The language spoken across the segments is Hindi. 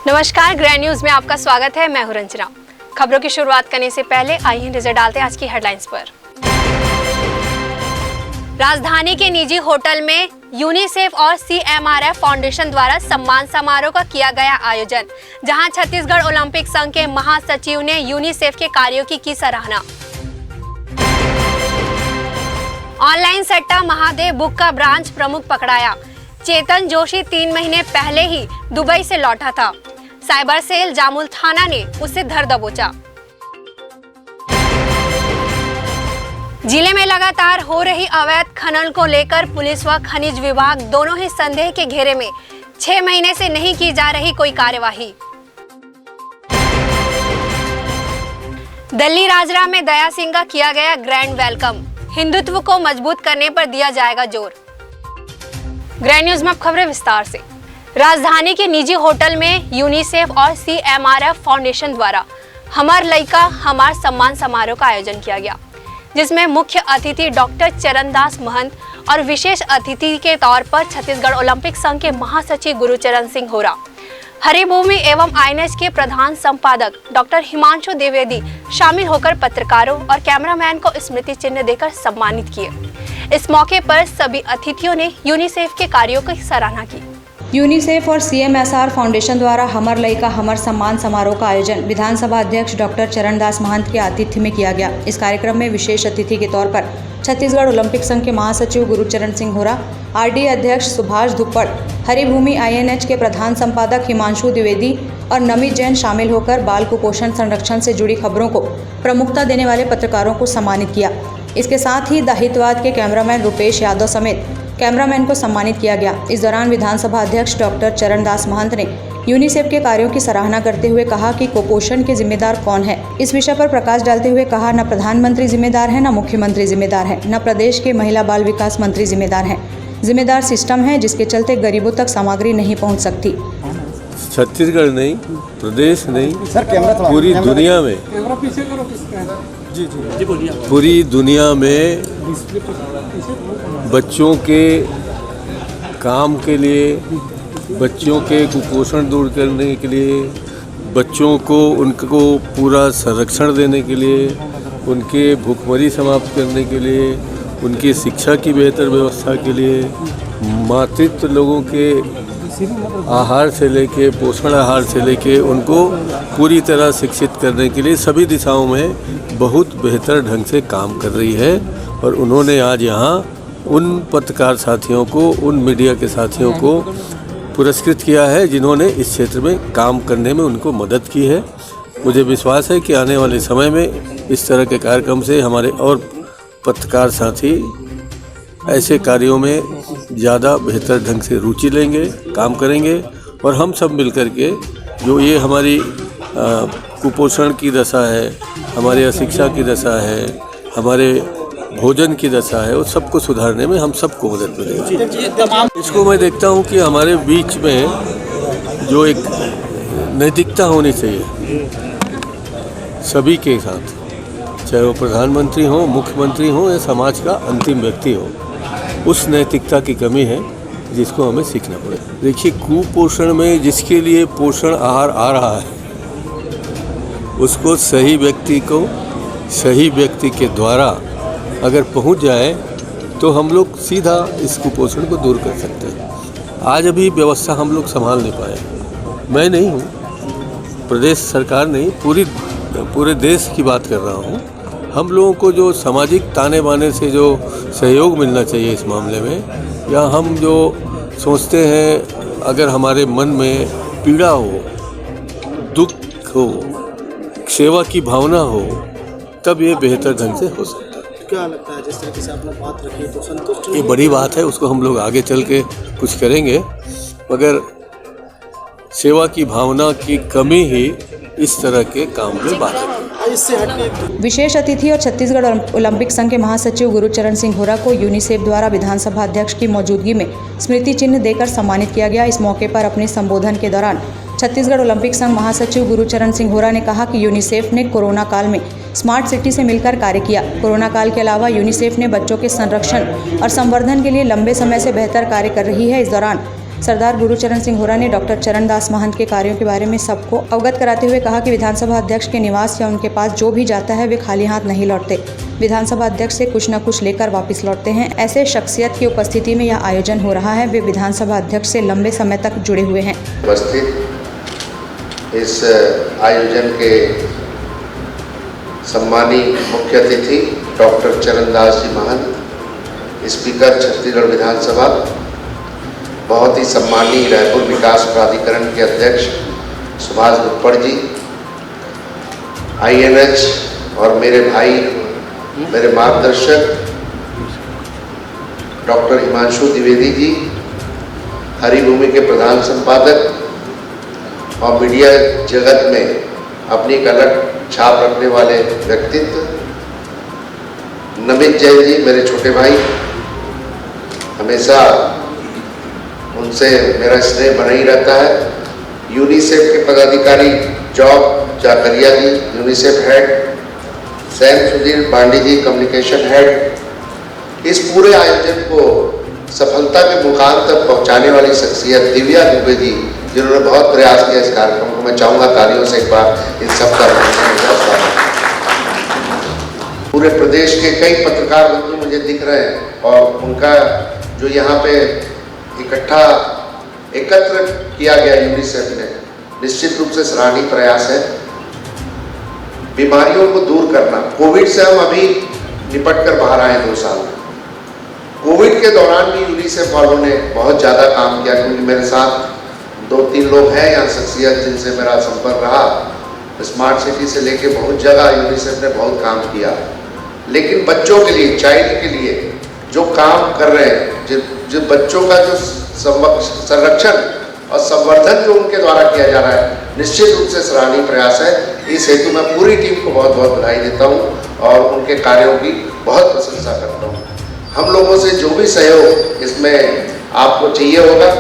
नमस्कार, ग्रैंड न्यूज में आपका स्वागत है। मैं हूं रंजना। खबरों की शुरुआत करने से पहले आइए नजर डालते हैं आज की हेडलाइंस पर। राजधानी के निजी होटल में यूनिसेफ और CMRF फाउंडेशन द्वारा सम्मान समारोह का किया गया आयोजन, जहां छत्तीसगढ़ ओलंपिक संघ के महासचिव ने यूनिसेफ के कार्यों की सराहना। ऑनलाइन सट्टा महादेव बुक का ब्रांच प्रमुख पकड़ाया। चेतन जोशी 3 महीने पहले ही दुबई से लौटा था। साइबर सेल जामुल थाना ने उसे धर दबोचा। जिले में लगातार हो रही अवैध खनन को लेकर पुलिस व खनिज विभाग दोनों ही संदेह के घेरे में। 6 महीने से नहीं की जा रही कोई कार्यवाही। दिल्ली राजरा में दया सिंह का किया गया ग्रैंड वेलकम। हिंदुत्व को मजबूत करने पर दिया जाएगा जोर। ग्रैंड न्यूज में अब खबरें विस्तार से। राजधानी के निजी होटल में यूनिसेफ और CMRF फाउंडेशन द्वारा हमार लइका हमार सम्मान समारोह का आयोजन किया गया, जिसमें मुख्य अतिथि डॉक्टर चरणदास महंत और विशेष अतिथि के तौर पर छत्तीसगढ़ ओलंपिक संघ के महासचिव गुरुचरण सिंह होरा, हरिभूमि एवं INH के प्रधान संपादक डॉक्टर हिमांशु द्विवेदी शामिल होकर पत्रकारों और कैमरामैन को स्मृति चिन्ह देकर सम्मानित किए। इस मौके पर सभी अतिथियों ने यूनिसेफ के कार्यों की सराहना की। यूनिसेफ और CMSR फाउंडेशन द्वारा हमर लइका हमर सम्मान समारोह का आयोजन विधानसभा अध्यक्ष डॉक्टर चरणदास महंत के आतिथ्य में किया गया। इस कार्यक्रम में विशेष अतिथि के तौर पर छत्तीसगढ़ ओलंपिक संघ के महासचिव गुरुचरण सिंह होरा, RD अध्यक्ष सुभाष धुप्पड़, हरिभूमि INH के प्रधान संपादक हिमांशु द्विवेदी और नमित जैन शामिल होकर बाल कुपोषण संरक्षण से जुड़ी खबरों को प्रमुखता देने वाले पत्रकारों को सम्मानित किया। इसके साथ ही दाहित्वाद के कैमरामैन रुपेश यादव समेत कैमरामैन को सम्मानित किया गया। इस दौरान विधानसभा अध्यक्ष डॉक्टर चरणदास महंत ने यूनिसेफ के कार्यों की सराहना करते हुए कहा कि कुपोषण के जिम्मेदार कौन है। इस विषय पर प्रकाश डालते हुए कहा, न प्रधानमंत्री जिम्मेदार है, न मुख्यमंत्री जिम्मेदार है, न प्रदेश के महिला बाल विकास मंत्री जिम्मेदार हैं। जिम्मेदार सिस्टम है, जिसके चलते गरीबों तक सामग्री नहीं पहुँच सकती। छत्तीसगढ़ नहीं, प्रदेश नहीं, पूरी दुनिया में पूरी दुनिया में बच्चों के काम के लिए, बच्चों के कुपोषण दूर करने के लिए, बच्चों को उनको पूरा संरक्षण देने के लिए, उनके भूखमरी समाप्त करने के लिए, उनकी शिक्षा की बेहतर व्यवस्था के लिए, मातृत्व लोगों के आहार से लेके, पोषण आहार से लेके उनको पूरी तरह शिक्षित करने के लिए सभी दिशाओं में बहुत बेहतर ढंग से काम कर रही है। और उन्होंने आज यहाँ उन पत्रकार साथियों को, उन मीडिया के साथियों को पुरस्कृत किया है जिन्होंने इस क्षेत्र में काम करने में उनको मदद की है। मुझे विश्वास है कि आने वाले समय में इस तरह के कार्यक्रम से हमारे और पत्रकार साथी ऐसे कार्यों में ज़्यादा बेहतर ढंग से रुचि लेंगे, काम करेंगे। और हम सब मिलकर के जो ये हमारी कुपोषण की दशा है, हमारे अशिक्षा की दशा है, हमारे भोजन की दशा है, उस सबको सुधारने में हम सबको मदद मिलेगी। इसको मैं देखता हूँ कि हमारे बीच में जो एक नैतिकता होनी चाहिए सभी के साथ, चाहे वो प्रधानमंत्री हो, मुख्यमंत्री हो या समाज का अंतिम व्यक्ति हो, उस नैतिकता की कमी है जिसको हमें सीखना पड़ेगा। देखिए, कुपोषण में जिसके लिए पोषण आहार आ रहा है उसको सही व्यक्ति के द्वारा अगर पहुंच जाए तो हम लोग सीधा इस कुपोषण को दूर कर सकते हैं। आज अभी व्यवस्था हम लोग संभाल नहीं पाए। मैं नहीं हूँ, प्रदेश सरकार नहीं, पूरे देश की बात कर रहा हूँ। हम लोगों को जो सामाजिक ताने बाने से जो सहयोग मिलना चाहिए इस मामले में, या हम जो सोचते हैं अगर हमारे मन में पीड़ा हो, दुख हो, सेवा की भावना हो, तब ये बेहतर ढंग से हो सकता है। क्या लगता है जिस तरीके से आपने बात रखी तो संतुष्ट? ये बड़ी बात है, उसको हम लोग आगे चल के कुछ करेंगे, मगर सेवा की भावना की कमी ही इस तरह के काम में बात है। विशेष अतिथि और छत्तीसगढ़ ओलंपिक संघ के महासचिव गुरुचरण सिंह होरा को यूनिसेफ द्वारा विधानसभा अध्यक्ष की मौजूदगी में स्मृति चिन्ह देकर सम्मानित किया गया। इस मौके पर अपने संबोधन के दौरान छत्तीसगढ़ ओलंपिक संघ महासचिव गुरुचरण सिंह होरा ने कहा कि यूनिसेफ ने कोरोना काल में स्मार्ट सिटी से मिलकर कार्य किया। कोरोना काल के अलावा यूनिसेफ ने बच्चों के संरक्षण और संवर्धन के लिए लंबे समय से बेहतर कार्य कर रही है। इस दौरान सरदार गुरुचरण सिंह होरा ने डॉक्टर चरणदास महंत के कार्यों के बारे में सबको अवगत कराते हुए कहा कि विधानसभा अध्यक्ष के निवास या उनके पास जो भी जाता है वे खाली हाथ नहीं लौटते। विधानसभा अध्यक्ष से कुछ न कुछ लेकर वापस लौटते हैं। ऐसे शख्सियत की उपस्थिति में यह आयोजन हो रहा है। वे विधानसभा अध्यक्ष से लंबे समय तक जुड़े हुए हैं। उपस्थित इस आयोजन के सम्मानी मुख्य अतिथि डॉक्टर चरणदास जी महंत, स्पीकर छत्तीसगढ़ विधानसभा, बहुत ही सम्मानी रायपुर विकास प्राधिकरण के अध्यक्ष सुभाष गुप्पड़ जी, INH और मेरे भाई, मेरे मार्गदर्शक डॉक्टर हिमांशु द्विवेदी जी, हरिभूमि के प्रधान संपादक और मीडिया जगत में अपनी एक अलग छाप रखने वाले व्यक्तित्व, नमित जैन जी मेरे छोटे भाई, हमेशा उनसे मेरा स्नेह बना ही रहता है। यूनिसेफ के पदाधिकारी जॉब जाकरिया जी, यूनिसेफ हेड, सैम सुधीर बांडी जी, कम्युनिकेशन हेड, इस पूरे आयोजन को सफलता के मुकाम तक पहुंचाने वाली शख्सियत दिव्या दुबे जी, जिन्होंने बहुत प्रयास किया इस कार्यक्रम को। मैं चाहूँगा तालियों से एक बार इन सब का पूरे प्रदेश के कई पत्रकार बंधु मुझे दिख रहे हैं और उनका जो यहाँ पे एकत्र किया गया यूनिसेफ ने, निश्चित रूप से सराहनीय प्रयास है। बीमारियों को दूर करना, कोविड से हम अभी निपट कर बाहर आए 2 साल। कोविड के दौरान भी यूनिसेफ वालों ने बहुत ज़्यादा काम किया, क्योंकि मेरे साथ 2-3 लोग हैं यहाँ शख्सियत जिनसे मेरा संपर्क रहा। स्मार्ट सिटी से लेके बहुत जगह यूनिसेफ ने बहुत काम किया, लेकिन बच्चों के लिए, चाइल्ड के लिए जो काम कर रहे हैं, जो बच्चों का जो संरक्षण और संवर्धन जो उनके द्वारा किया जा रहा है, निश्चित रूप से सराहनीय प्रयास है। इस हेतु मैं पूरी टीम को बहुत बहुत बधाई देता हूँ और उनके कार्यों की बहुत प्रशंसा करता हूँ। हम लोगों से जो भी सहयोग इसमें आपको चाहिए होगा,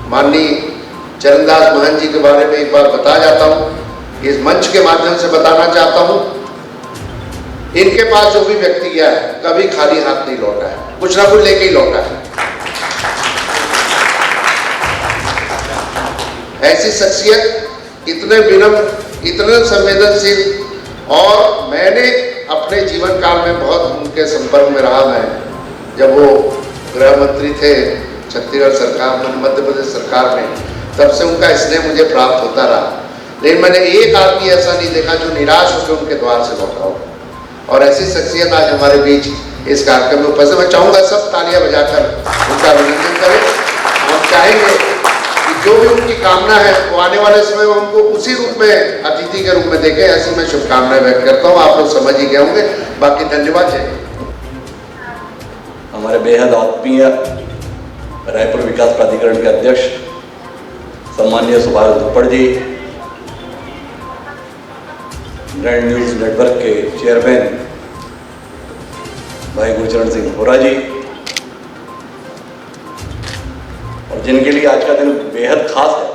माननीय चरणदास महंत जी के बारे में एक बार बता जाता हूँ, इस मंच के माध्यम से बताना चाहता हूँ। इनके पास जो भी व्यक्ति गया है, कभी खाली हाथ नहीं लौटा है, कुछ ना कुछ लेके ही लौटा है। ऐसी शख्सियत, इतने विनम्र, इतने संवेदनशील, और मैंने अपने जीवन काल में बहुत उनके संपर्क में रहा। मैं जब वो गृह मंत्री थे छत्तीसगढ़ सरकार में, मध्य प्रदेश सरकार में, तब से उनका स्नेह मुझे प्राप्त होता रहा। लेकिन मैंने एक आदमी ऐसा नहीं देखा जो निराश होकर उनके द्वार से लौटा हो, और ऐसी शख्सियत आज हमारे बीच इस कार्यक्रम में उपस्थित। मैं चाहूँगा सब तालियां बजाकर उनका अभिनंदन करें। हम चाहेंगे कि जो भी उनकी कामना है वो आने वाले समय में हमको उसी रूप में, अतिथि के रूप में देखें। ऐसी मैं शुभकामनाएं व्यक्त करता हूँ। आप लोग समझ ही गए होंगे। बाकी धन्यवाद। हमारे बेहद आत्मीय रायपुर विकास प्राधिकरण के अध्यक्ष सम्मानीय सुभाष गुप्पड़ जी, ग्रैंड न्यूज़ नेटवर्क के चेयरमैन भाई गुरुचरण सिंह होरा जी, और जिनके लिए आज का दिन बेहद खास है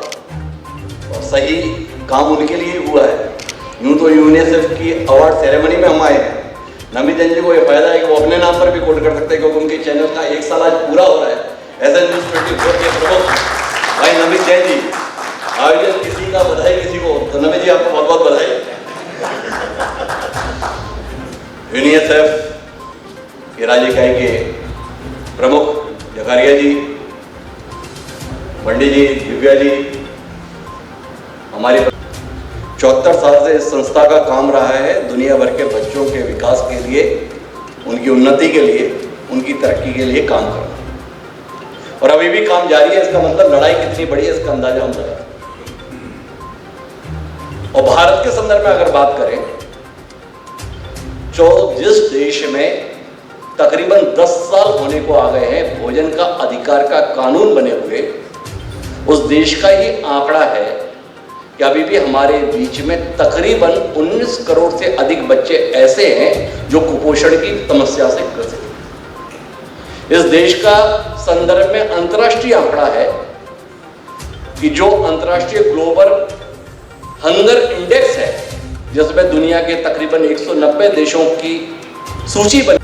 और सही काम उनके लिए हुआ है। यूँ तो यूनिसेफ की अवार्ड सेरेमनी में हम आए हैं। नमित जैन जी को यह फायदा है कि वो अपने नाम पर भी कोट कर सकते हैं, क्योंकि उनके चैनल का 1 साल आज पूरा हो रहा है। ऐसा न्यूज़ 24 के प्रमुख भाई नमित जैन जी, आयोजन किसी का बधाई किसी को, तो नमित जी आपको बहुत बहुत बधाई। यूनिसेफ के राज्य इकाई के प्रमुख जकारिया जी, पंडित जी, दिव्या जी, हमारी 74 साल से इस संस्था का काम रहा है दुनिया भर के बच्चों के विकास के लिए, उनकी उन्नति के लिए, उनकी तरक्की के लिए काम करना, और अभी भी काम जारी है। इसका मतलब लड़ाई कितनी बड़ी है इसका अंदाजा हम लगा। और भारत के संदर्भ में अगर बात करें, जो जिस देश में तकरीबन 10 साल होने को आ गए हैं भोजन का अधिकार का कानून बने हुए, उस देश का ये आंकड़ा है कि अभी भी हमारे बीच में तकरीबन 19 करोड़ से अधिक बच्चे ऐसे हैं जो कुपोषण की समस्या से ग्रसित हैं। इस देश का संदर्भ में अंतर्राष्ट्रीय आंकड़ा है कि जो अंतर्राष्ट्रीय ग्लोबल हंगर इंडेक्स है, जिसमें दुनिया के तकरीबन 190 देशों की सूची बनी।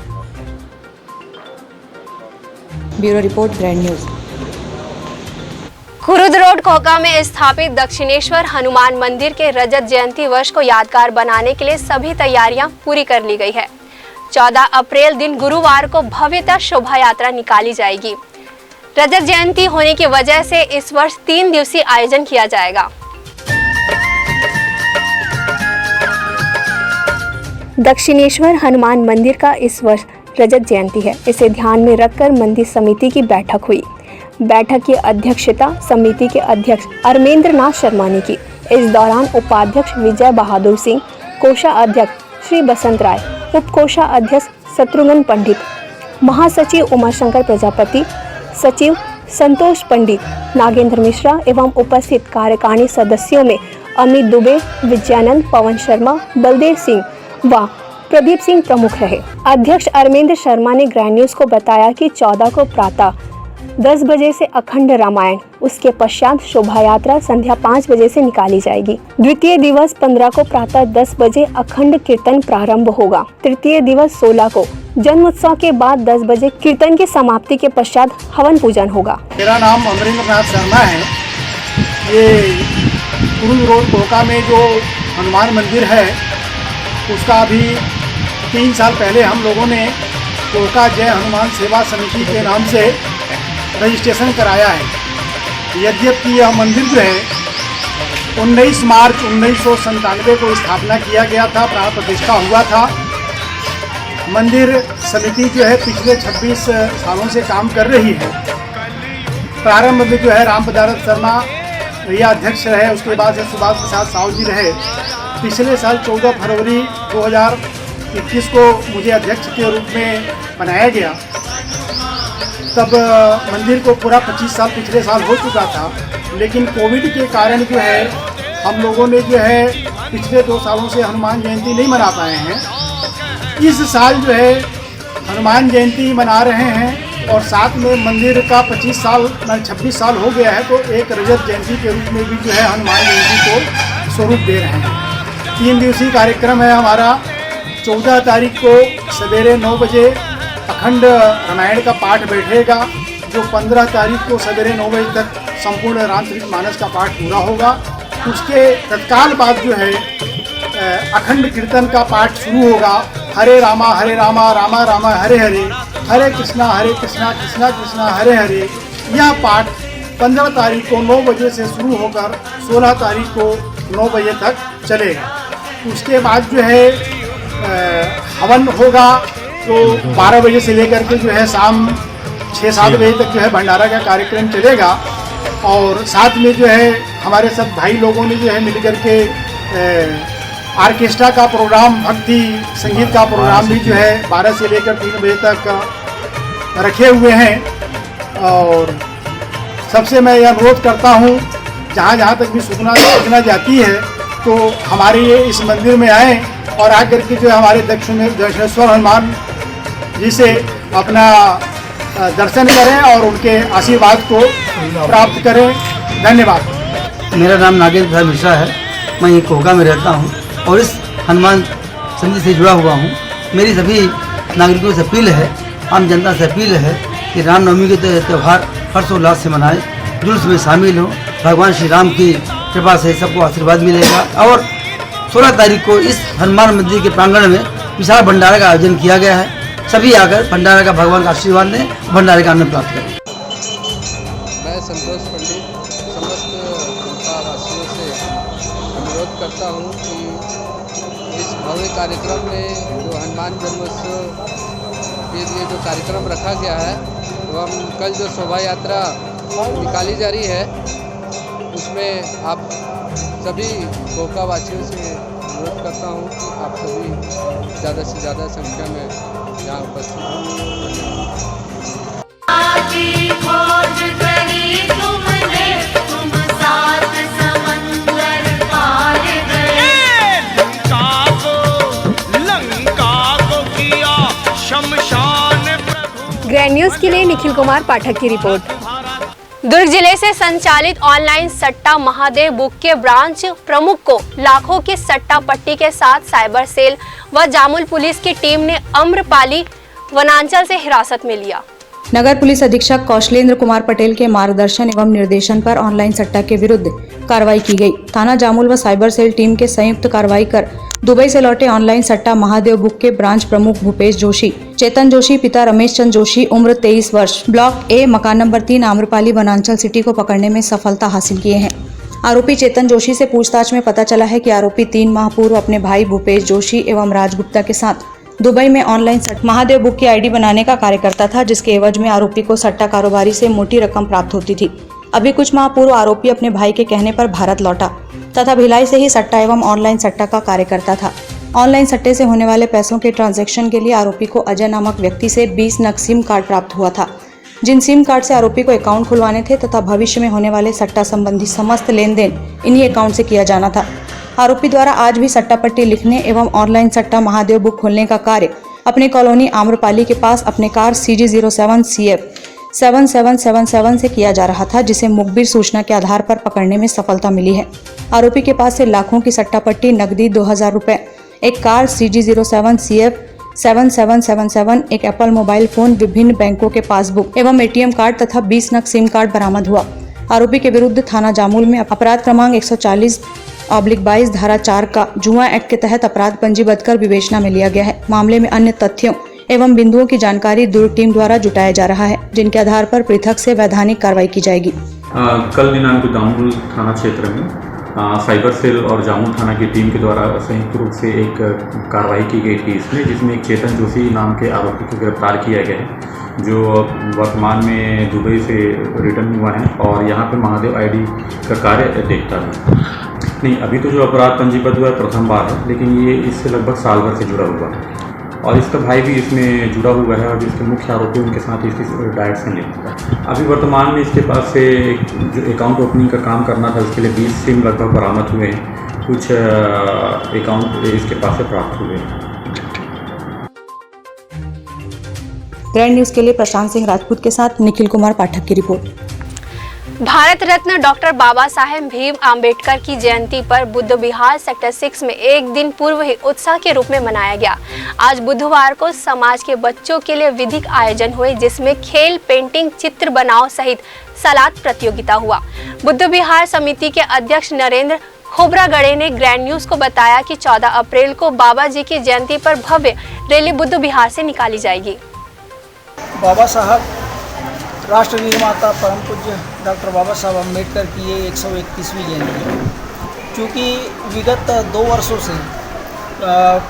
Bureau report, grand news. Khurud road Kohka में स्थापित दक्षिणेश्वर हनुमान मंदिर के रजत जयंती वर्ष को यादगार बनाने के लिए सभी तैयारियां पूरी कर ली गई है। 14 अप्रैल दिन गुरुवार को भव्यतः शोभा यात्रा निकाली जाएगी। रजत जयंती होने की वजह से इस वर्ष 3 दिवसीय आयोजन किया जाएगा। दक्षिणेश्वर हनुमान मंदिर का इस वर्ष रजत जयंती है। इसे ध्यान में रखकर मंदिर समिति की बैठक हुई। बैठक की अध्यक्षता समिति के अध्यक्ष अरमेंद्र नाथ शर्मा ने की। इस दौरान उपाध्यक्ष विजय बहादुर सिंह, कोषाध्यक्ष श्री बसंत राय, उप कोषाध्यक्ष शत्रुघ्न पंडित, महासचिव उमाशंकर प्रजापति, सचिव संतोष पंडित, नागेंद्र मिश्रा एवं उपस्थित कार्यकारिणी सदस्यों में अमित दुबे, विजयानंद, पवन शर्मा, बलदेव सिंह व प्रदीप सिंह प्रमुख रहे। अध्यक्ष अरविंद शर्मा ने ग्रैंड न्यूज को बताया कि 14 को प्रातः 10 बजे से अखंड रामायण, उसके पश्चात शोभा यात्रा संध्या 5 बजे से निकाली जाएगी। द्वितीय दिवस 15 को प्रातः 10 बजे अखंड कीर्तन प्रारंभ होगा। तृतीय दिवस 16 को जन्मोत्सव के बाद 10 बजे कीर्तन की समाप्ति के पश्चात हवन पूजन होगा। मेरा नाम अमरेंद्र नाथ शर्मा है। ये खुरुद रोड कोहका में जो हनुमान मंदिर है उसका अभी 3 साल पहले हम लोगों ने कोहका जय हनुमान सेवा समिति के नाम से रजिस्ट्रेशन कराया है। यद्यपि यह मंदिर जो है 19 मार्च 1997 को स्थापना किया गया था, प्राण प्रतिष्ठा हुआ था। मंदिर समिति जो है पिछले 26 सालों से काम कर रही है। प्रारंभ में जो है राम पदारथ शर्मा भैया अध्यक्ष रहे, उसके बाद से सुभाष प्रसाद साहू जी रहे। पिछले साल 14 फरवरी 2021 को मुझे अध्यक्ष के रूप में बनाया गया। तब मंदिर को पूरा 25 साल पिछले साल हो चुका था, लेकिन कोविड के कारण जो है हम लोगों ने जो है पिछले 2 सालों से हनुमान जयंती नहीं मना पाए हैं। इस साल जो है हनुमान जयंती मना रहे हैं और साथ में मंदिर का 26 साल हो गया है, तो एक रजत जयंती के रूप में भी जो है हनुमान जयंती को स्वरूप दे रहे हैं। 3 दिवसीय कार्यक्रम है हमारा। 14 तारीख को सवेरे 9 बजे अखंड रामायण का पाठ बैठेगा, जो 15 तारीख को सवेरे 9 बजे तक संपूर्ण रामचरितमानस का पाठ पूरा होगा। उसके तत्काल बाद जो है अखंड कीर्तन का पाठ शुरू होगा। हरे रामा रामा रामा हरे हरे, हरे कृष्णा कृष्णा कृष्णा हरे हरे। यह पाठ 15 तारीख को 9 बजे से शुरू होकर 16 तारीख को 9 बजे तक चलेगा। उसके बाद जो है हवन होगा, तो 12 बजे से लेकर के जो है शाम 6-7 बजे तक जो है भंडारा का कार्यक्रम चलेगा। और साथ में जो है हमारे सब भाई लोगों ने जो है मिलकर के ऑर्केस्ट्रा का प्रोग्राम, भक्ति संगीत का प्रोग्राम भी जो है 12 से लेकर 3 बजे तक रखे हुए हैं। और सबसे मैं यह अनुरोध करता हूँ, जहाँ तक भी सूचना जाती है तो हमारे ये इस मंदिर में आएँ और आकर के जो है हमारे दक्षिणेश्वर हनुमान जी से अपना दर्शन करें और उनके आशीर्वाद को प्राप्त करें। धन्यवाद। मेरा नाम नागेंद्र मिश्रा है। मैं ये कोहका में रहता हूँ और इस हनुमान समिति से जुड़ा हुआ हूँ। मेरी सभी नागरिकों से अपील है, आम जनता से अपील है कि रामनवमी के त्यौहार हर्षोल्लास से मनाएं, जुलूस में शामिल हों। भगवान श्री राम की कृपा से सबको आशीर्वाद मिलेगा। और 16 तारीख को इस हनुमान मंदिर के प्रांगण में विशाल भंडारा का आयोजन किया गया है। सभी आकर भंडारा का भगवान का आशीर्वाद लें, भंडारे का आनंद प्राप्त करें। मैं संतोष पंडित समस्त कोहका वासियों से अनुरोध करता हूँ कि इस भव्य कार्यक्रम में जो हनुमान जन्मोत्सव के लिए जो कार्यक्रम रखा गया है, तो हम कल जो शोभा यात्रा निकाली जा रही है उसमें आप सभी कोहका वासियों से अनुरोध करता हूँ कि आप सभी ज़्यादा से ज़्यादा संख्या में यहाँ उपस्थित हों। ग्रैंड न्यूज के लिए निखिल कुमार पाठक की रिपोर्ट। दुर्ग जिले से संचालित ऑनलाइन सट्टा महादेव बुक के ब्रांच प्रमुख को लाखों की सट्टा पट्टी के साथ साइबर सेल व जामुल पुलिस की टीम ने अम्रपाली वनांचल से हिरासत में लिया। नगर पुलिस अधीक्षक कौशलेंद्र कुमार पटेल के मार्गदर्शन एवं निर्देशन पर ऑनलाइन सट्टा के विरुद्ध कार्रवाई की गई। थाना जामुल व साइबर सेल टीम के संयुक्त कार्रवाई कर दुबई से लौटे ऑनलाइन सट्टा महादेव बुक के ब्रांच प्रमुख भूपेश जोशी, चेतन जोशी पिता रमेश चंद जोशी उम्र 23 वर्ष, ब्लॉक ए मकान नंबर 3 आम्रपाली वनांचल सिटी को पकड़ने में सफलता हासिल किए हैं। आरोपी चेतन जोशी से पूछताछ में पता चला है कि आरोपी 3 माह पूर्व अपने भाई भूपेश जोशी एवं राज गुप्ता के साथ दुबई में ऑनलाइन महादेव बुक की आईडी बनाने का कार्य करता था, जिसके एवज में आरोपी को सट्टा कारोबारी से मोटी रकम प्राप्त होती थी। अभी कुछ माह पूर्व आरोपी अपने भाई के कहने पर भारत लौटा तथा भिलाई से ही सट्टा एवं ऑनलाइन सट्टा का कार्य करता था। ऑनलाइन सट्टे से होने वाले पैसों के ट्रांजैक्शन के लिए आरोपी को अजय नामक व्यक्ति से 20 नग सिम कार्ड प्राप्त हुआ था, जिन सिम कार्ड से आरोपी को अकाउंट खुलवाने थे तथा भविष्य में होने वाले सट्टा संबंधी समस्त लेन देन इन्हीं अकाउंट से किया जाना था। आरोपी द्वारा आज भी सट्टा पट्टी लिखने एवं ऑनलाइन सट्टा महादेव बुक खोलने का कार्य अपने कॉलोनी आम्रपाली के पास अपने कार CG07 CF 7777 से किया जा रहा था, जिसे मुखबिर सूचना के आधार पर पकड़ने में सफलता मिली है। आरोपी के पास से लाखों की सट्टा पट्टी, नकदी 2000 रुपए, एक कार CG07 CF 7777, एक एप्पल मोबाइल फोन, विभिन्न बैंकों के पासबुक एवं ATM कार्ड तथा 20 नग सिम कार्ड बरामद हुआ। आरोपी के विरुद्ध थाना जामुल में अपराध क्रमांक 140/22 धारा 4 का जुआ एक्ट के तहत अपराध पंजीबद्ध कर विवेचना में लिया गया है। मामले में अन्य तथ्यों एवं बिंदुओं की जानकारी दुर्ग टीम द्वारा जुटाया जा रहा है, जिनके आधार पर पृथक से वैधानिक कार्रवाई की जाएगी। कल दिनांक जामुल थाना क्षेत्र में साइबर सेल और जामुल थाना की टीम के द्वारा संयुक्त रूप से एक कार्रवाई की गई थी इसमें, जिसमें एक चेतन जोशी नाम के आरोपी को गिरफ्तार किया गया है, जो वर्तमान में दुबई से रिटर्न हुआ है और यहाँ पे महादेव आईडी का कार्य देखता है। नहीं, अभी तो जो अपराध पंजीबद्ध हुआ है प्रथम बार है, लेकिन ये इससे लगभग साल भर से जुड़ा हुआ है और इसका भाई भी इसमें जुड़ा हुआ है और जिसके मुख्य आरोपी उनके साथ इसकी डायरेक्ट संलिप्त है। अभी वर्तमान में इसके पास से जो अकाउंट ओपनिंग का काम करना था, उसके लिए 20 सिम लगभग बरामद हुए हैं, कुछ अकाउंट इसके पास से प्राप्त हुए हैं। ग्रैंड न्यूज के लिए प्रशांत सिंह राजपूत के साथ निखिल कुमार पाठक की रिपोर्ट। भारत रत्न डॉक्टर बाबा साहेब भीम आम्बेडकर की जयंती पर बुद्ध विहार सेक्टर 6 में एक दिन पूर्व ही उत्साह के रूप में मनाया गया। आज बुधवार को समाज के बच्चों के लिए विधिक आयोजन हुए, जिसमें खेल, पेंटिंग, चित्र बनाओ सहित सलाद प्रतियोगिता हुआ। बुद्ध विहार समिति के अध्यक्ष नरेंद्र खोबरागड़े ने ग्रैंड न्यूज को बताया कि 14 अप्रैल को बाबा जी की जयंती पर भव्य रैली बुद्ध विहार से निकाली जाएगी। बाबा साहब राष्ट्र निर्माता परम पूज्य डॉक्टर बाबा साहब अम्बेडकर की ये 131वीं जयंती है। चूँकि विगत 2 वर्षों से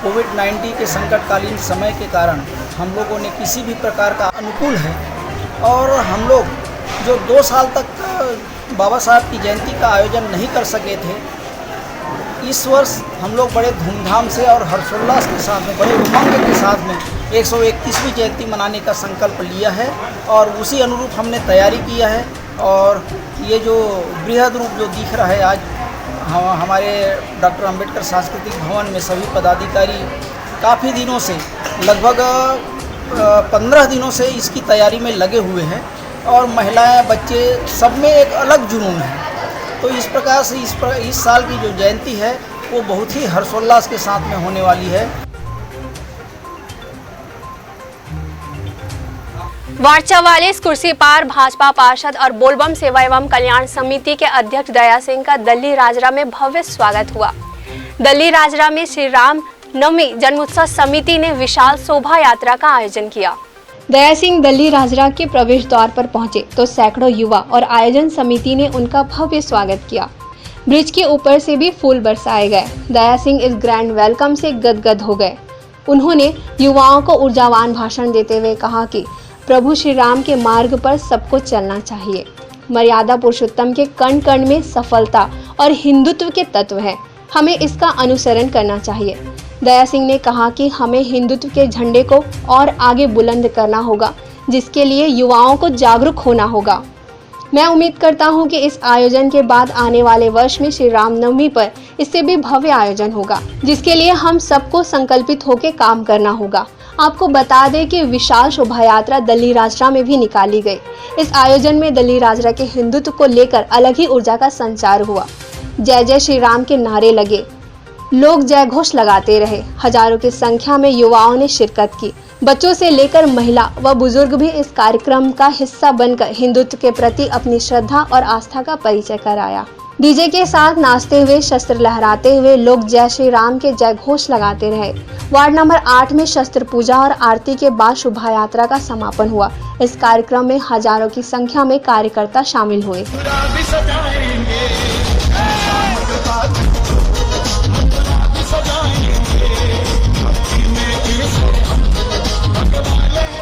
कोविड-19 के संकटकालीन समय के कारण हम लोगों ने किसी भी प्रकार का अनुकूल है और हम लोग जो 2 साल तक बाबा साहब की जयंती का आयोजन नहीं कर सके थे, इस वर्ष हम लोग बड़े धूमधाम से और हर्षोल्लास के साथ में, बड़े उमंग के साथ में 131वीं जयंती मनाने का संकल्प लिया है और उसी अनुरूप हमने तैयारी किया है। और ये जो बृहद रूप जो दिख रहा है आज हमारे डॉक्टर अंबेडकर सांस्कृतिक भवन में, सभी पदाधिकारी काफ़ी दिनों से, लगभग 15 दिनों से इसकी तैयारी में लगे हुए हैं और महिलाएं, बच्चे, सब में एक अलग जुनून है। तो इस प्रकार से इस साल की जो जयंती है वो बहुत ही हर्षोल्लास के साथ में होने वाली है। वार्चा वाले इस कुर्सी पार भाजपा पार्षद और बोलबम सेवा एवं कल्याण समिति के अध्यक्ष दया सिंह का दल्ली राजरा में भव्य स्वागत हुआ। दल्ली राजरा में श्री राम नवमी जन्मोत्सव समिति ने विशाल शोभा यात्रा का आयोजन किया। दया सिंह दल्ली राजरा के प्रवेश द्वार पर पहुंचे तो सैकड़ों युवा और आयोजन समिति ने उनका भव्य स्वागत किया। ब्रिज के ऊपर से भी फूल बरसाए गए। दया सिंह इस ग्रैंड वेलकम से गदगद हो गए। उन्होंने युवाओं को ऊर्जावान भाषण देते हुए कहा कि प्रभु श्री राम के मार्ग पर सबको चलना चाहिए। मर्यादा पुरुषोत्तम के कण कण में सफलता और हिंदुत्व के तत्व हैं, हमें इसका अनुसरण करना चाहिए। दया सिंह ने कहा कि हमें हिंदुत्व के झंडे को और आगे बुलंद करना होगा, जिसके लिए युवाओं को जागरूक होना होगा। मैं उम्मीद करता हूं कि इस आयोजन के बाद आने वाले वर्ष में श्री रामनवमी पर इससे भी भव्य आयोजन होगा, जिसके लिए हम सबको संकल्पित होकर काम करना होगा। आपको बता दें कि विशाल शोभा यात्रा दल्ली राजरा में भी निकाली गई। इस आयोजन में दल्ली राजरा के हिंदुत्व को लेकर अलग ही ऊर्जा का संचार हुआ। जय जय श्री राम के नारे लगे, लोग जय घोष लगाते रहे। हजारों की संख्या में युवाओं ने शिरकत की। बच्चों से लेकर महिला व बुजुर्ग भी इस कार्यक्रम का हिस्सा बनकर हिंदुत्व के प्रति अपनी श्रद्धा और आस्था का परिचय कराया। डीजे के साथ नाचते हुए, शस्त्र लहराते हुए लोग जय श्री राम के जय घोष लगाते रहे। वार्ड नंबर 8 में शस्त्र पूजा और आरती के बाद शोभा यात्रा का समापन हुआ। इस कार्यक्रम में हजारों की संख्या में कार्यकर्ता शामिल हुए।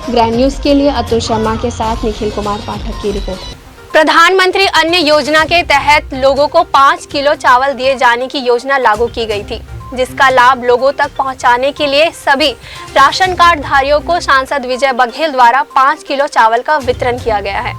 ग्रैंड न्यूज के लिए अतुल शर्मा के साथ निखिल कुमार पाठक की रिपोर्ट। प्रधानमंत्री अन्न योजना के तहत लोगों को 5 किलो चावल दिए जाने की योजना लागू की गई थी, जिसका लाभ लोगों तक पहुंचाने के लिए सभी राशन कार्ड धारियों को सांसद विजय बघेल द्वारा 5 किलो चावल का वितरण किया गया है।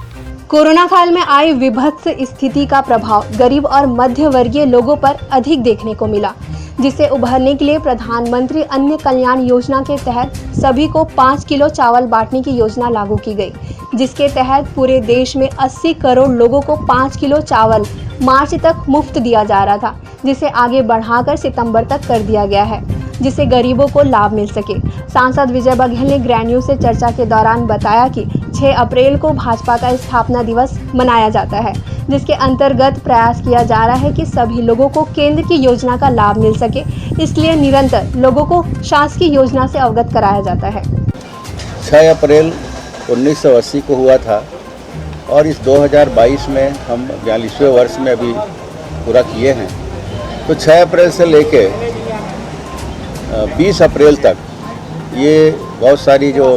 कोरोना काल में आई विभत्स स्थिति का प्रभाव गरीब और मध्य वर्गीय लोगों पर अधिक देखने को मिला, जिसे उभरने के लिए प्रधानमंत्री अन्न कल्याण योजना के तहत सभी को 5 किलो चावल बांटने की योजना लागू की गई, जिसके तहत पूरे देश में 80 करोड़ लोगों को 5 किलो चावल मार्च तक मुफ्त दिया जा रहा था, जिसे आगे बढ़ाकर सितंबर तक कर दिया गया है, जिससे गरीबों को लाभ मिल सके। सांसद विजय बघेल ने ग्रैंड न्यूज से चर्चा के दौरान बताया कि 6 अप्रैल को भाजपा का स्थापना दिवस मनाया जाता है, जिसके अंतर्गत प्रयास किया जा रहा है कि सभी लोगों को केंद्र की योजना का लाभ मिल सके, इसलिए निरंतर लोगों को शासकीय योजना से अवगत कराया जाता है। 6 अप्रैल 1980 को हुआ था और इस 2022 में हम 42वें वर्ष में अभी पूरा किए हैं। तो 6 अप्रैल से लेके 20 अप्रैल तक ये बहुत सारी जो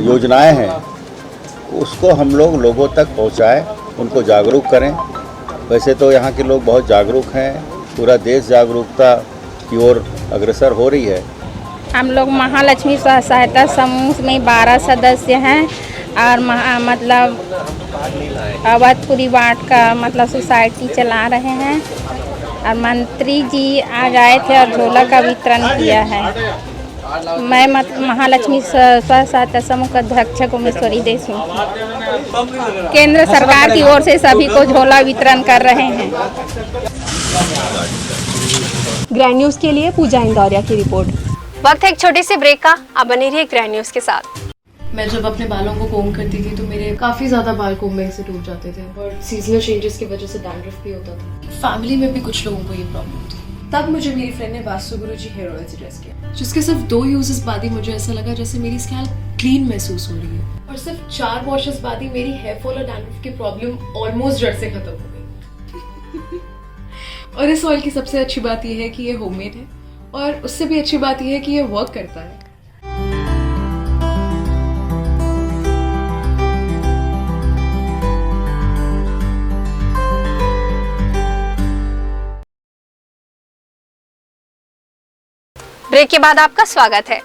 योजनाएं हैं उसको हम लोगों तक पहुंचाएं, उनको जागरूक करें। वैसे तो यहाँ के लोग बहुत जागरूक हैं, पूरा देश जागरूकता की ओर अग्रसर हो रही है। हम लोग महालक्ष्मी स्व सहायता समूह में 12 सदस्य हैं और मतलब अवधपुरी वार्ड का मतलब सोसाइटी चला रहे हैं और मंत्री जी आज आए थे और झोला का वितरण किया है। मैं महालक्ष्मी स्व सहायता समूह का अध्यक्ष उमेश्वरी देशमुख केंद्र सरकार की ओर से सभी को झोला वितरण कर रहे हैं। ग्रैंड न्यूज के लिए पूजा इंदौरिया की रिपोर्ट। वक्त है एक छोटे से ब्रेक का, आप बने रहिए ग्रैंड न्यूज के साथ। मैं जब अपने बालों को कोम करती थी तो मेरे काफ़ी ज़्यादा बाल कोम्बिंग से टूट जाते थे और सीजनल चेंजेस की वजह से डैंड्रफ भी होता था। फैमिली में भी कुछ लोगों को ये प्रॉब्लम थी। तब मुझे मेरी फ्रेंड ने वास्तु गुरुजी हेयर ऑयल सजेस्ट किया, जिसके सिर्फ 2 यूजेस बाद ही मुझे ऐसा लगा जैसे मेरी स्कैल्प क्लीन महसूस हो रही है और सिर्फ 4 वॉशेस बाद ही मेरी हेयर फॉल और डैंड्रफ की प्रॉब्लम ऑलमोस्ट जड़ से खत्म हो गई। और इस ऑयल की सबसे अच्छी बात यह है कि ये होममेड है और उससे भी अच्छी बात यह है कि ये वर्क करता है। ब्रेक के बाद आपका स्वागत है।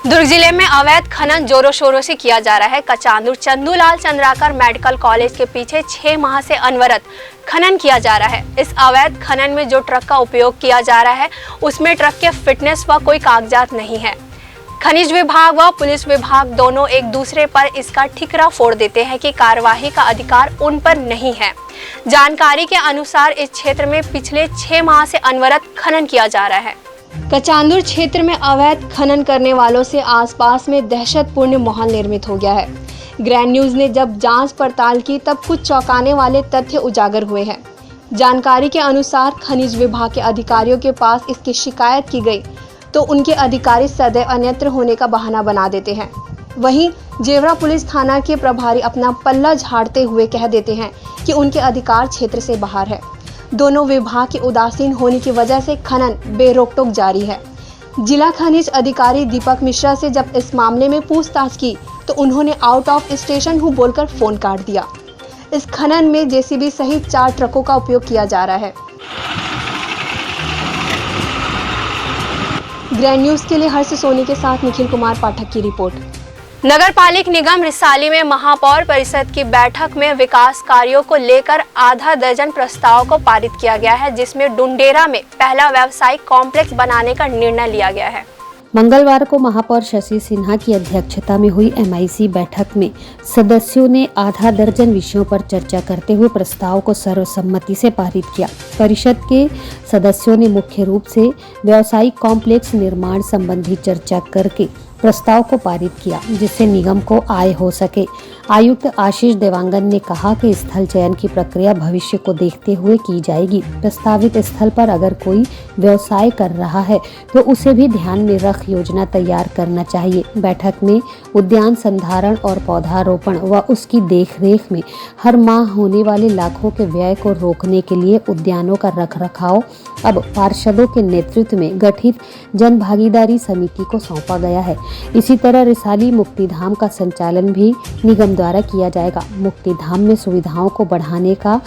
दुर्ग जिले में अवैध खनन जोरों शोरों से किया जा रहा है। कचांदुर चंदूलाल चंद्राकर मेडिकल कॉलेज के पीछे 6 माह से अनवरत खनन किया जा रहा है। इस अवैध खनन में जो ट्रक का उपयोग किया जा रहा है उसमें ट्रक के फिटनेस व कोई कागजात नहीं है। खनिज विभाग व पुलिस विभाग दोनों एक दूसरे पर इसका ठिकरा फोड़ देते हैं कि कार्यवाही का अधिकार उन पर नहीं है। जानकारी के अनुसार इस क्षेत्र में पिछले 6 माह से अनवरत खनन किया जा रहा है। कचांदुर क्षेत्र में अवैध खनन करने वालों से आसपास में दहशतपूर्ण माहौल निर्मित हो गया है। ग्रैंड न्यूज ने जब जांच पड़ताल की तब कुछ चौंकाने वाले तथ्य उजागर हुए हैं। जानकारी के अनुसार खनिज विभाग के अधिकारियों के पास इसकी शिकायत की गई तो उनके अधिकारी सदैव अन्यत्र होने का बहाना बना देते हैं। वहीं जेवरा पुलिस थाना के प्रभारी अपना पल्ला झाड़ते हुए कह देते हैं कि उनके अधिकार क्षेत्र से बाहर है। दोनों विभाग के उदासीन होने की वजह से खनन बेरोक-टोक जारी है। जिला खनिज अधिकारी दीपक मिश्रा से जब इस मामले में पूछताछ की तो उन्होंने आउट ऑफ स्टेशन हूँ बोलकर फोन काट दिया। इस खनन में जेसीबी सहित 4 ट्रकों का उपयोग किया जा रहा है। ग्रैंड न्यूज के लिए हर्ष सोनी के साथ निखिल कुमार पाठक की रिपोर्ट। नगर पालिक निगम रिसाली में महापौर परिषद की बैठक में विकास कार्यों को लेकर आधा दर्जन प्रस्ताव को पारित किया गया है, जिसमें डुंडेरा में पहला व्यावसायिक कॉम्प्लेक्स बनाने का निर्णय लिया गया है। मंगलवार को महापौर शशि सिन्हा की अध्यक्षता में हुई MIC बैठक में सदस्यों ने आधा दर्जन विषयों पर चर्चा करते हुए प्रस्ताव को सर्वसम्मति से पारित किया। परिषद के सदस्यों ने मुख्य रूप से व्यावसायिक कॉम्प्लेक्स निर्माण संबंधी चर्चा करके प्रस्ताव को पारित किया, जिससे निगम को आय हो सके। आयुक्त आशीष देवांगन ने कहा कि स्थल चयन की प्रक्रिया भविष्य को देखते हुए की जाएगी। प्रस्तावित स्थल पर अगर कोई व्यवसाय कर रहा है तो उसे भी ध्यान में रख योजना तैयार करना चाहिए। बैठक में उद्यान संधारण और पौधारोपण व उसकी देखरेख में हर माह होने वाले लाखों के व्यय को रोकने के लिए उद्यानों का रखरखाव अब पार्षदों के नेतृत्व में गठित जन भागीदारी समिति को सौंपा गया है। इसी तरह रिसाली मुक्तिधाम का संचालन भी निगम द्वारा किया जाएगा। मुक्तिधाम में सुविधाओं को बढ़ाने का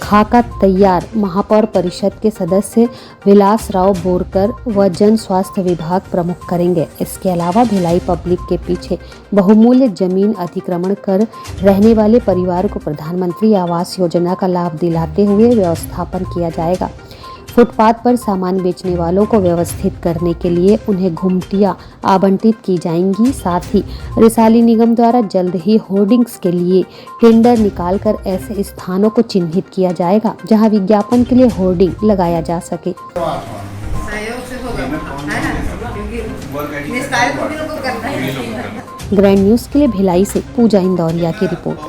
खाका तैयार महापौर परिषद के सदस्य विलास राव बोरकर व जन स्वास्थ्य विभाग प्रमुख करेंगे। इसके अलावा भिलाई पब्लिक के पीछे बहुमूल्य जमीन अतिक्रमण कर रहने वाले परिवार को प्रधानमंत्री आवास योजना का लाभ दिलाते हुए व्यवस्थापन किया जाएगा। फुटपाथ पर सामान बेचने वालों को व्यवस्थित करने के लिए उन्हें घुमटियां आवंटित की जाएंगी। साथ ही रिसाली निगम द्वारा जल्द ही होर्डिंग्स के लिए टेंडर निकालकर ऐसे स्थानों को चिन्हित किया जाएगा जहां विज्ञापन के लिए होर्डिंग लगाया जा सके। ग्रैंड न्यूज के लिए भिलाई से पूजा इंदौरिया की रिपोर्ट।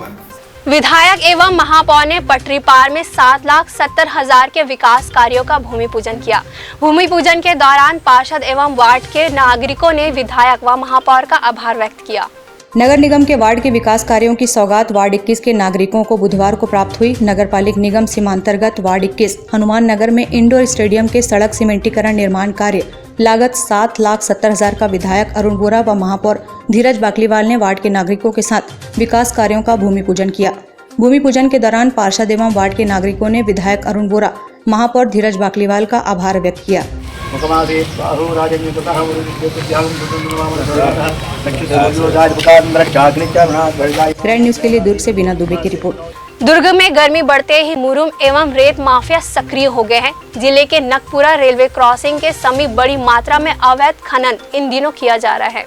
विधायक एवं महापौर ने पटरी पार में 7,70,000 के विकास कार्यों का भूमि पूजन किया। भूमि पूजन के दौरान पार्षद एवं वार्ड के नागरिकों ने विधायक व महापौर का आभार व्यक्त किया। नगर निगम के वार्ड के विकास कार्यों की सौगात वार्ड 21 के नागरिकों को बुधवार को प्राप्त हुई। नगर पालिक निगम सीमांतर्गत वार्ड 21 हनुमान नगर में इंडोर स्टेडियम के सड़क सीमेंटीकरण निर्माण कार्य लागत 7,70,000 का विधायक अरुण बोरा व महापौर धीरज बाकलीवाल ने वार्ड के नागरिकों के साथ विकास कार्यों का भूमि पूजन किया। भूमि पूजन के दौरान पार्षद एवं वार्ड के नागरिकों ने विधायक अरुण बोरा, महापौर धीरज बाकलीवाल का आभार व्यक्त किया। ग्रैंड न्यूज के लिए दुर्ग से बिना दुबे की रिपोर्ट। दुर्ग में गर्मी बढ़ते ही मुरुम एवं रेत माफिया सक्रिय हो गए हैं। जिले के नकपुरा रेलवे क्रॉसिंग के समीप बड़ी मात्रा में अवैध खनन इन दिनों किया जा रहा है।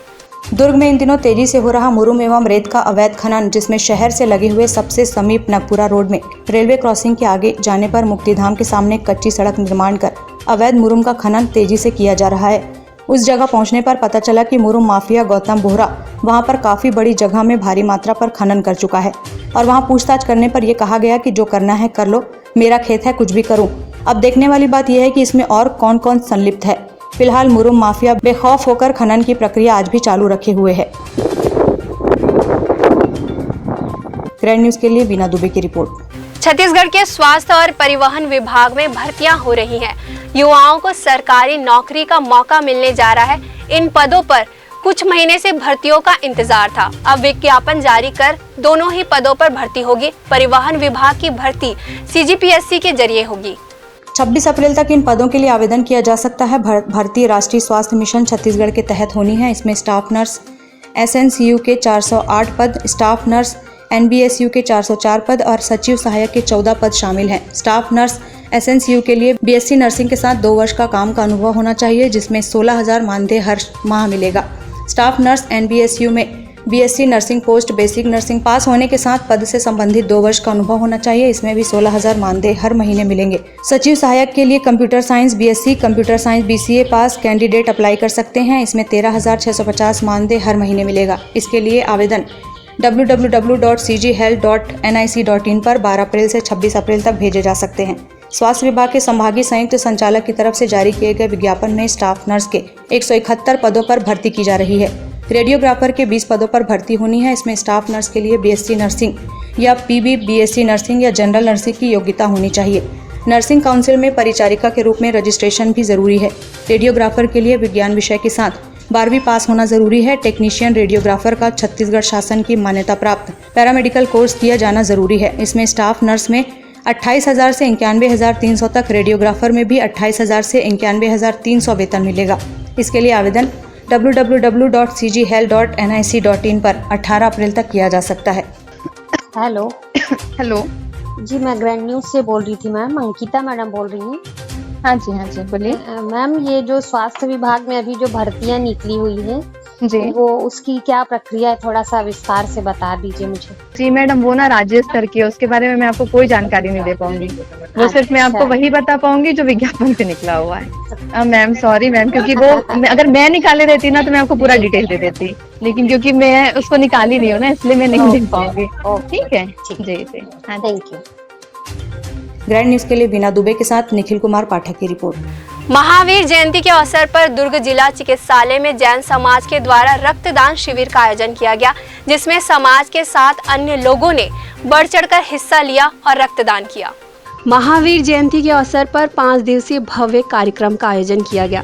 दुर्ग में इन दिनों तेजी से हो रहा मुरुम एवं रेत का अवैध खनन, जिसमें शहर से लगे हुए सबसे समीप नकपुरा रोड में रेलवे क्रॉसिंग के आगे जाने पर मुक्तिधाम के सामने कच्ची सड़क निर्माण कर अवैध मुरुम का खनन तेजी से किया जा रहा है। उस जगह पहुंचने पर पता चला कि मुरुम माफिया गौतम बोहरा वहां पर काफी बड़ी जगह में भारी मात्रा पर खनन कर चुका है और वहां पूछताछ करने पर यह कहा गया कि जो करना है कर लो, मेरा खेत है, कुछ भी करूं। अब देखने वाली बात यह है कि इसमें और कौन कौन संलिप्त है। फिलहाल मुरुम माफिया बेखौफ होकर खनन की प्रक्रिया आज भी चालू रखे हुए है। ग्रैंड न्यूज के लिए बिना दुबे की रिपोर्ट। छत्तीसगढ़ के स्वास्थ्य और परिवहन विभाग में भर्तियां हो रही हैं। युवाओं को सरकारी नौकरी का मौका मिलने जा रहा है। इन पदों पर कुछ महीने से भर्तियों का इंतजार था। अब विज्ञापन जारी कर दोनों ही पदों पर भर्ती होगी। परिवहन विभाग की भर्ती CGPSC के जरिए होगी। 26 अप्रैल तक इन पदों के लिए आवेदन किया जा सकता है। भर्ती राष्ट्रीय स्वास्थ्य मिशन छत्तीसगढ़ के तहत होनी है। इसमें स्टाफ नर्स SNCU के 408 पद, स्टाफ नर्स NBSU के 404 पद और सचिव सहायक के 14 पद शामिल हैं। स्टाफ नर्स SNCU के लिए BSc नर्सिंग के साथ 2 वर्ष का काम का अनुभव होना चाहिए, जिसमें 16,000 मानदेय हर माह मिलेगा। स्टाफ नर्स NBSU में BSc nursing post basic nursing pass होने के साथ पद से संबंधित 2 वर्ष का अनुभव होना चाहिए। इसमें भी 16,000 मानदेय हर महीने मिलेंगे। सचिव सहायक के लिए computer science BSc, computer science BCA पास कैंडिडेट अप्लाई कर सकते हैं। इसमें 13,650 मानदेय हर महीने मिलेगा। इसके लिए आवेदन www.cghealth.nic.in पर 12 अप्रैल से 26 अप्रैल तक भेजे जा सकते हैं। स्वास्थ्य विभाग के संभागीय संयुक्त संचालक की तरफ से जारी किए गए विज्ञापन में स्टाफ नर्स के 171 पदों पर भर्ती की जा रही है। रेडियोग्राफर के 20 पदों पर भर्ती होनी है। इसमें स्टाफ नर्स के लिए BSc नर्सिंग या PB BSc नर्सिंग या जनरल नर्सिंग की योग्यता होनी चाहिए। नर्सिंग काउंसिल में परिचारिका के रूप में रजिस्ट्रेशन भी जरूरी है। रेडियोग्राफर के लिए विज्ञान विषय के साथ 12वीं पास होना जरूरी है। टेक्नीशियन रेडियोग्राफर का छत्तीसगढ़ शासन की मान्यता प्राप्त पैरामेडिकल कोर्स किया जाना जरूरी है। इसमें स्टाफ नर्स में 28,000 से 91,300 तक, रेडियोग्राफर में भी 28,000 से 91,300 वेतन मिलेगा। इसके लिए आवेदन www.cghealth.nic.in पर 18 अप्रैल तक किया जा सकता है। हेलो जी, मैं ग्रैंड न्यूज से बोल रही थी मैम। अंकिता मैडम बोल रही हैं। हाँ जी बोलिए। मैम, ये जो स्वास्थ्य विभाग में अभी जो भर्तियां निकली हुई हैं जी, वो उसकी क्या प्रक्रिया है, थोड़ा सा विस्तार से बता दीजिए मुझे। जी मैडम, वो ना राज्य स्तर की है, उसके बारे में मैं आपको कोई जानकारी नहीं दे पाऊंगी। वो सिर्फ मैं आपको वही बता पाऊंगी जो विज्ञापन पे निकला हुआ है। मैम सॉरी मैम, क्योंकि वो अगर मैं निकाले रहती ना तो मैं आपको पूरा डिटेल दे देती, लेकिन क्योंकि मैं उसको निकाली नहीं हूँ ना, इसलिए मैं नहीं दे पाऊंगी। ठीक है जी हाँ, थैंक यू। ग्रैंड न्यूज़ के लिए बीना दुबे के साथ निखिल कुमार पाठक की रिपोर्ट। महावीर जयंती के अवसर पर दुर्ग जिला चिकित्सालय में जैन समाज के द्वारा रक्तदान शिविर का आयोजन किया गया, जिसमें समाज के साथ अन्य लोगों ने बढ़ चढ़कर हिस्सा लिया और रक्तदान किया। महावीर जयंती के अवसर पर 5 दिवसीय भव्य कार्यक्रम का आयोजन किया गया,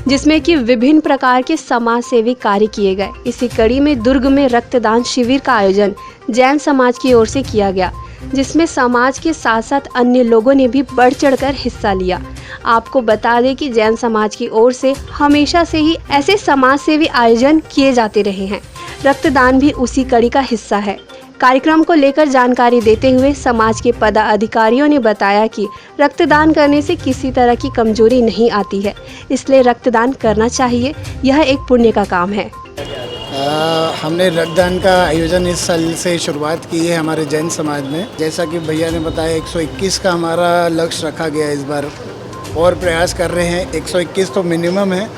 जिसमें कि विभिन्न प्रकार के समाज सेवी कार्य किए गए। इसी कड़ी में दुर्ग में रक्तदान शिविर का आयोजन जैन समाज की ओर से किया गया, जिसमें समाज के साथ साथ अन्य लोगों ने भी बढ़ चढ़कर हिस्सा लिया। आपको बता दें कि जैन समाज की ओर से हमेशा से ही ऐसे समाज सेवी आयोजन किए जाते रहे हैं। रक्तदान भी उसी कड़ी का हिस्सा है। कार्यक्रम को लेकर जानकारी देते हुए समाज के पदाधिकारियों ने बताया कि रक्तदान करने से किसी तरह की कमजोरी नहीं आती है, इसलिए रक्तदान करना चाहिए। यह एक पुण्य का काम है। हमने रक्तदान का आयोजन इस साल से शुरुआत की है हमारे जैन समाज में। जैसा कि भैया ने बताया 121 का हमारा लक्ष्य रखा गया इस बार, और प्रयास कर रहे हैं। 121 तो मिनिमम है,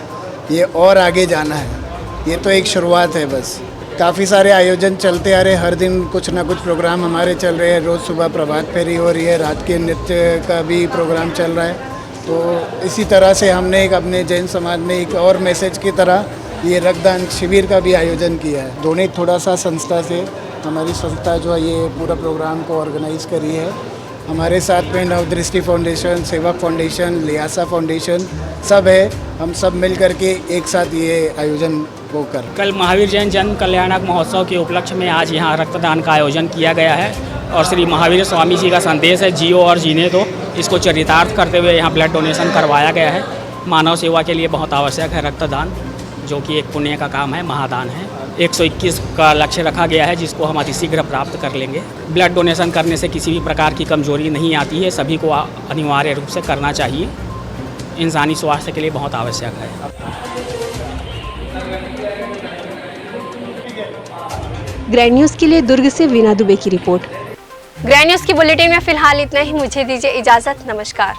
ये और आगे जाना है। ये तो एक शुरुआत है बस। काफ़ी सारे आयोजन चलते आ रहे हैं, हर दिन कुछ ना कुछ प्रोग्राम हमारे चल रहे हैं। रोज़ सुबह प्रभात फेरी हो रही है, रात के नृत्य का भी प्रोग्राम चल रहा है। तो इसी तरह से हमने एक अपने जैन समाज में एक और मैसेज की तरह ये रक्तदान शिविर का भी आयोजन किया है। डोनेट थोड़ा सा संस्था से, हमारी संस्था जो है ये पूरा प्रोग्राम को ऑर्गेनाइज करी है। हमारे साथ में नवदृष्टि फाउंडेशन, सेवक फाउंडेशन, लियासा फाउंडेशन सब है। हम सब मिल करके एक साथ ये आयोजन वो कर। कल महावीर जैन जन कल्याणक महोत्सव के उपलक्ष्य में आज यहाँ रक्तदान का आयोजन किया गया है और श्री महावीर स्वामी जी का संदेश है, जियो और जीने दो। इसको चरितार्थ करते हुए यहाँ ब्लड डोनेशन करवाया गया है। मानव सेवा के लिए बहुत आवश्यक है रक्तदान, जो कि एक पुण्य का काम है, महादान है। 121 का लक्ष्य रखा गया है, जिसको हम अतिशीघ्र प्राप्त कर लेंगे। ब्लड डोनेशन करने से किसी भी प्रकार की कमजोरी नहीं आती है, सभी को अनिवार्य रूप से करना चाहिए। इंसानी स्वास्थ्य के लिए बहुत आवश्यक है। ग्रैंड न्यूज़ के लिए दुर्ग से वीना दुबे की रिपोर्ट। ग्रैंड न्यूज़ की बुलेटिन में फिलहाल इतना ही। मुझे दीजिए इजाज़त। नमस्कार।